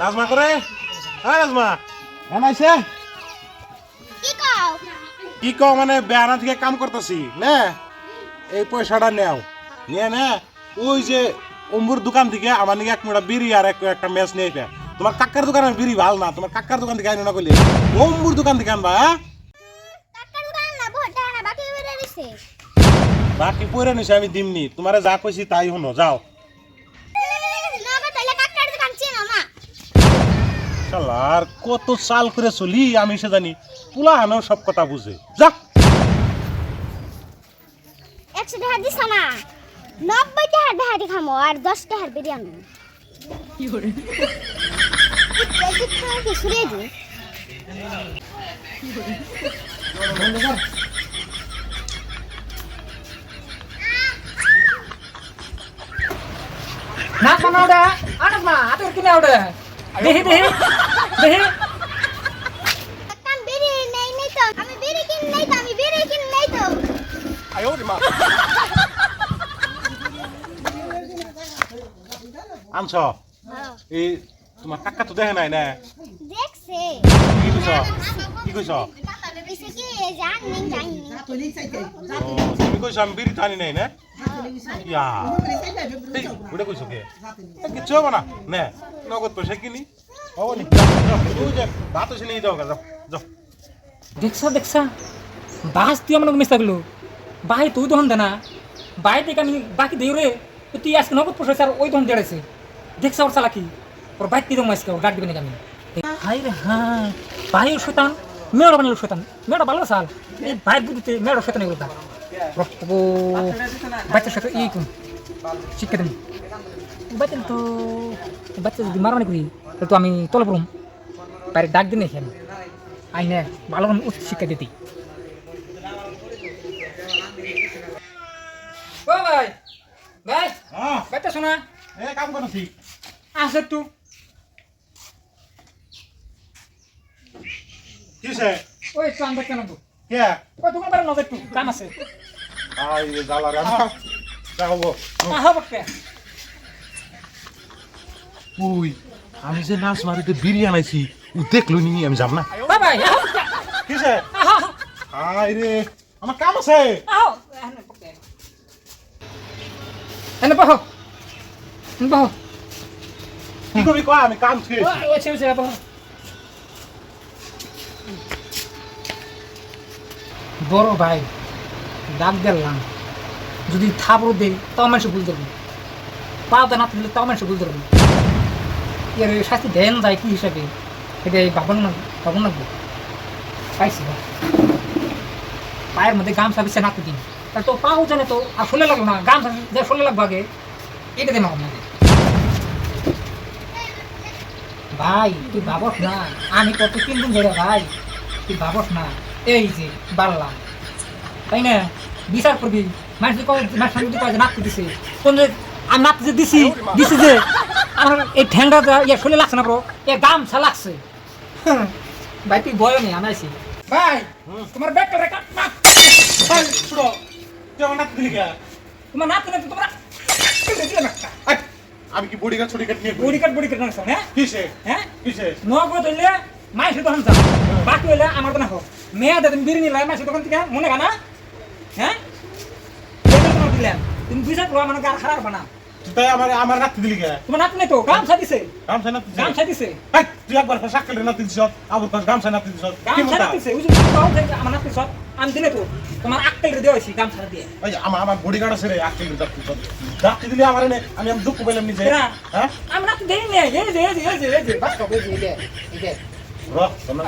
নাজমা করে হ্যাঁ নাজমা বানাইছে কি কও মানে বেহানা থেকে কাম করতেছি না এই পয়সাটা নেও নিয়ে নে ওই যে অম্বুর দোকান থেকে আমার নাকি এক মোটা বিড়ি আর একটা ম্যাচ নিয়ে আইবে তোমার কাকার দোকানের বিড়ি ভাল না তোমার কাকার দোকান থেকে আইনো না কইলে অম্বুর দোকান থেকে আনবা হ্যাঁ বাকি পয়রা নিছে আমি দিমনি তোমারে যা কইছি তাই হনো যাও শালার কত সাল করে চলি আমি সে জানি পুলা হানো সব কথা বুঝে যা 100 টাকা দিছ না 90 টাকা ভাড়ি খামো আর 10 টাকার বিরিয়ানি কি করে কি শুনে দি না কোনটা আনক না আতে কিনে ওটা দেহি দেহি দেহি কাম বিরি নেই নেই তো আমি বিরি কিন নেই তো আমি বিরি কিন নেই তো আয়ো রে মা আনছ এই তোমার কাকা তো দেখে নাই না দেখছে কি কইছ কি কইছ কইছে কি জান নিন জানি তুমি কইছ আমি বিড়ি টানি নাই না ইয়া এই ওটা কইছ কে কিচ্ছু হবে না নে নগদ পয়সা কিনি ও নি তুই যে ভাত এসে নিয়ে যাও যাও যাও দেখছা বাস তুই আমার মিস থাকলো ভাই তুই দহন দেনা ভাই থেকে আমি বাকি দেই রে তুই আজকে নগদ পয়সা আর ওই দহন দেড়াইছে দেখছা ওর চালাকি ওর বাইক দিয়ে মাইসকে গাড়ি দিবেন আমি হাই রে হ্যাঁ ভাইয়ের শয়তান মেয়ের বানালো শয়তান মেয়েটা ভালো সাল এই ভাই বুঝতে মেয়ের শয়তান এগুলো ও বাচ্চার সাথে এই কোন শিক্ষা দেন বাচ্চা তো বাচ্চা যদি মারামারি করি তাহলে তো আমি তলে পড়ুম বাইরে ডাক দিন এখানে আইনে ভালো উচ্চ শিক্ষা দিতে ও ভাই ভাই হ্যাঁ বাচ্চা শোনা এ কাম করছি আসে একটু কিসে ওই একটু আমি বাচ্চা নেবো কে ওই দোকান পারে নজর একটু কাম আছে আই রে জালা রে আমা যাও আহা বকতে ওই আমি যে নাচ মারিতে বিড়ি আনাইছি ও দেখলো নি আমি যাব না ভাই ভাই কিসে আহা আই রে আমার কাম আছে আহা এনে বকতে এনে বহ বহ কি করবি কয় আমি কাম শেষ ওই ছেলে বহ বড় ভাই ডাক দিলাম যদি থাপড় দেই তাও মানুষ ভুল ধরবে পাওতা না তুললে তাও মানুষ ভুল ধরবে এর শাস্তি দেন যায় কি হিসাবে এটা ভাবন লাগবো পাইছি পায়ের মধ্যে গামছা বিছে নাতে দিন তাহলে তো পাও জানে তো আর ফুলে লাগলো না গামছা যে ফুলে লাগবো আগে এটা দেন আপনাকে ভাই তুই ভাবস না আমি কত 3 দিন ধরে ভাই তুই ভাবস না এই যে বাড়লাম তাই না বিচার করবি মানুষ কয় নাচতে দিছে কোন আমি নাচতে যে দিছি যে আমার এই ঠ্যাংটা ইয়ে শুনে লাগছে না ব্রো এ গামছা লাগছে ভাই তুই বয় নেই আমি আছি ভাই তোমার ব্যাগটা রেখা ভাই শুনো তুই আমার নাচ দিলি কে তোমার নাচতে না তোমরা আমি কি বডি কাট ছড়ি কাট নিয়ে বডি কাট নাচ হ্যাঁ কিসে হ্যাঁ কিসে নগদ হইলে মাই শুধু হামসা বাকি হইলে আমার তো না হোক মেয়ে তুমি বিরিনি লাই মাসে দোকান থেকে মনে গানা হ্যাঁ তোমার দিলেন তুমি বুঝা করো আমার গার খারাপ বানা তাই আমার নাচ দিলি কে তোমার নাচ নেই তো গামছা দিছে গামছা নাচ গামছা দিছে ভাই তুই একবার সাক্কেল নাচ দিছিস আবার গামছা নাচ দিছিস কি গামছা মতা দিছে বুঝছো তাও থেকে আমার নাচ দিছ আমি দিলে তো তোমার আক্কেল রে দেওয়াইছি গামছা দিয়ে ওই আমার বডি গার্ড আছে রে আক্কেল ডাক্তি দিলি আমার এনে আমি দুঃখ পেলাম নিজে হ্যাঁ আমি নাচ দেই নে এই যে বাস কবে এই যে রহ তোমরা